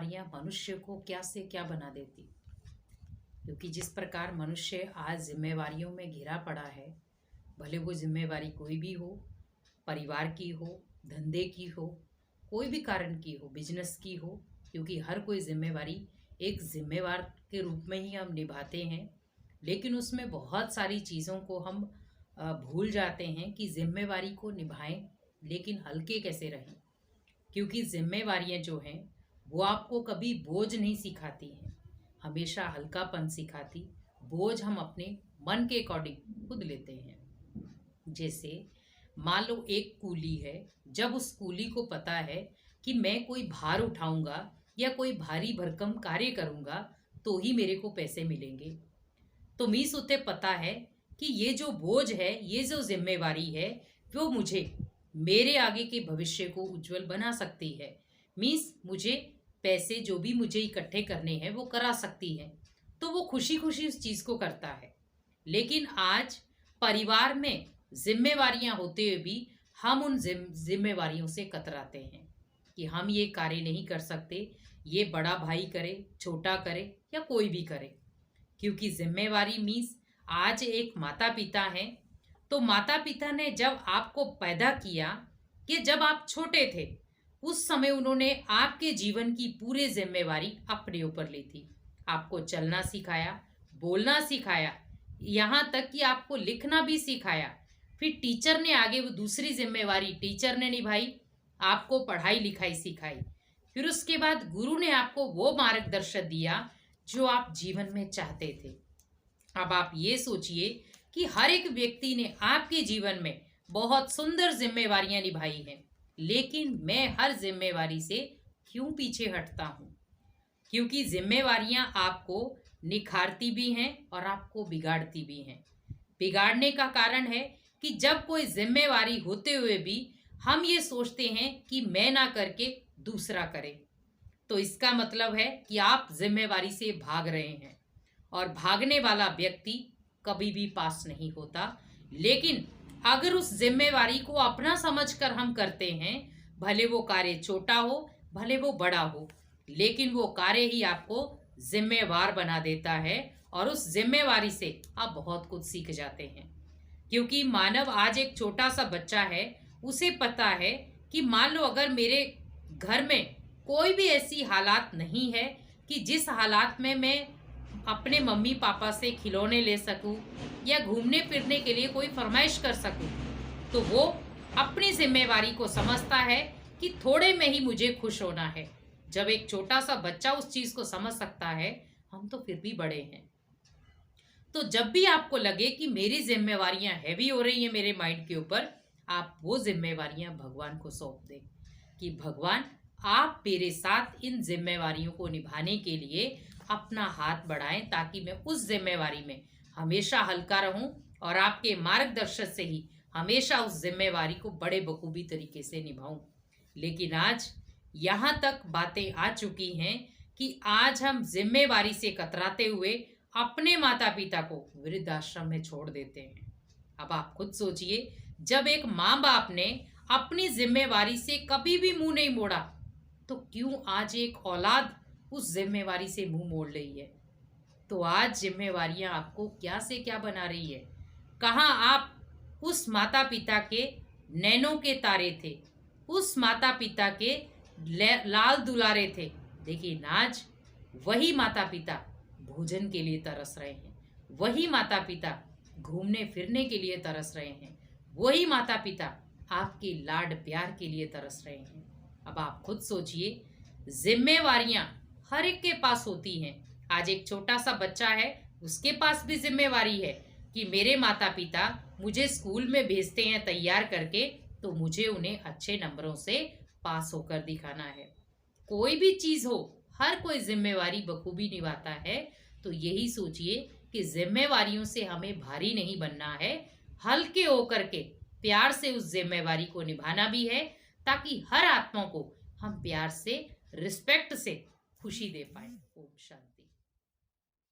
जिम्मेवारियां मनुष्य को क्या से क्या बना देती। क्योंकि जिस प्रकार मनुष्य आज जिम्मेवारियों में घिरा पड़ा है, भले वो जिम्मेवारी कोई भी हो, परिवार की हो, धंधे की हो, कोई भी कारण की हो, बिजनेस की हो, क्योंकि हर कोई जिम्मेवारी एक जिम्मेवार के रूप में ही हम निभाते हैं। लेकिन उसमें बहुत सारी चीज़ों को हम भूल जाते हैं कि जिम्मेवारी को निभाएं, लेकिन हल्के कैसे रहें। क्योंकि जिम्मेवारियां जो हैं वो आपको कभी बोझ नहीं सिखाती हैं, हमेशा हल्कापन सिखाती। बोझ हम अपने मन के अकॉर्डिंग खुद लेते हैं। जैसे मान लो एक कूली है, जब उस कूली को पता है कि मैं कोई भार उठाऊंगा या कोई भारी भरकम कार्य करूंगा तो ही मेरे को पैसे मिलेंगे, तो मीस उसे पता है कि ये जो बोझ है, ये जो जिम्मेवारी है, वो मुझे मेरे आगे के भविष्य को उज्जवल बना सकती है। मीस मुझे पैसे जो भी मुझे इकट्ठे करने हैं वो करा सकती है, तो वो खुशी खुशी उस चीज़ को करता है। लेकिन आज परिवार में जिम्मेवारियां होते हुए भी हम उन जिम्मेवारियों से कतराते हैं कि हम ये कार्य नहीं कर सकते, ये बड़ा भाई करे, छोटा करे या कोई भी करे। क्योंकि जिम्मेवारी मीन्स आज एक माता पिता हैं, तो माता पिता ने जब आपको पैदा किया, कि जब आप छोटे थे उस समय उन्होंने आपके जीवन की पूरी जिम्मेवारी अपने ऊपर ली थी। आपको चलना सिखाया, बोलना सिखाया, यहाँ तक कि आपको लिखना भी सिखाया। फिर टीचर ने आगे वो दूसरी जिम्मेवारी टीचर ने निभाई, आपको पढ़ाई लिखाई सिखाई। फिर उसके बाद गुरु ने आपको वो मार्गदर्शन दिया जो आप जीवन में चाहते थे। अब आप ये सोचिए कि हर एक व्यक्ति ने आपके जीवन में बहुत सुंदर जिम्मेवारियां निभाई हैं, लेकिन मैं हर जिम्मेवारी से क्यों पीछे हटता हूँ? क्योंकि जिम्मेवारियां आपको निखारती भी हैं और आपको बिगाड़ती भी हैं। बिगाड़ने का कारण है कि जब कोई जिम्मेवारी होते हुए भी हम ये सोचते हैं कि मैं ना करके दूसरा करे, तो इसका मतलब है कि आप जिम्मेवारी से भाग रहे हैं, और भागने वाला व्यक्ति कभी भी पास नहीं होता। लेकिन अगर उस जिम्मेवारी को अपना समझकर हम करते हैं, भले वो कार्य छोटा हो, भले वो बड़ा हो, लेकिन वो कार्य ही आपको जिम्मेवार बना देता है, और उस जिम्मेवारी से आप बहुत कुछ सीख जाते हैं। क्योंकि मानव आज एक छोटा सा बच्चा है, उसे पता है कि मान लो अगर मेरे घर में कोई भी ऐसी हालात नहीं है कि जिस हालात में मैं अपने मम्मी पापा से खिलौने ले सकूं या घूमने फिरने के लिए कोई फरमाइश कर सकूं, तो वो अपनी जिम्मेवारी को समझता है कि थोड़े में ही मुझे खुश होना है। जब एक छोटा सा बच्चा उस चीज़ को समझ सकता है, हम तो फिर भी बड़े हैं। तो जब भी आपको लगे कि मेरी जिम्मेवारियां हैवी हो रही हैं मेरे माइंड के ऊपर, आप वो जिम्मेवारियां भगवान को सौंप दें कि भगवान आप मेरे साथ इन जिम्मेवारियों को निभाने के लिए अपना हाथ बढ़ाएं, ताकि मैं उस जिम्मेवारी में हमेशा हल्का रहूं और आपके मार्गदर्शन से ही हमेशा उस जिम्मेवारी को बड़े बखूबी तरीके से निभाऊं। लेकिन आज यहाँ तक बातें आ चुकी हैं कि आज हम जिम्मेवारी से कतराते हुए अपने माता पिता को वृद्धाश्रम में छोड़ देते हैं। अब आप खुद सोचिए, जब एक माँ बाप ने अपनी जिम्मेवारी से कभी भी मुंह नहीं मोड़ा, तो क्यों आज एक औलाद उस जिम्मेवारी से मुंह मोड़ रही है? तो आज जिम्मेवारियां आपको क्या से क्या बना रही है? कहाँ आप उस माता पिता के नैनों के तारे थे, उस माता पिता के लाल दुलारे थे, लेकिन आज वही माता पिता भोजन के लिए तरस रहे हैं, वही माता पिता घूमने फिरने के लिए तरस रहे हैं, वही माता पिता आपके लाड प्यार के लिए तरस रहे हैं। अब आप खुद सोचिए, जिम्मेवारियां हर एक के पास होती हैं। आज एक छोटा सा बच्चा है, उसके पास भी जिम्मेवारी है कि मेरे माता पिता मुझे स्कूल में भेजते हैं तैयार करके, तो मुझे उन्हें अच्छे नंबरों से पास होकर दिखाना है। कोई भी चीज़ हो, हर कोई जिम्मेवारी बखूबी निभाता है। तो यही सोचिए कि जिम्मेवारियों से हमें भारी नहीं बनना है, हल्के होकर के प्यार से उस जिम्मेवारी को निभाना भी है, ताकि हर आत्मा को हम प्यार से, रिस्पेक्ट से खुशी दे पाए। ओम शांति।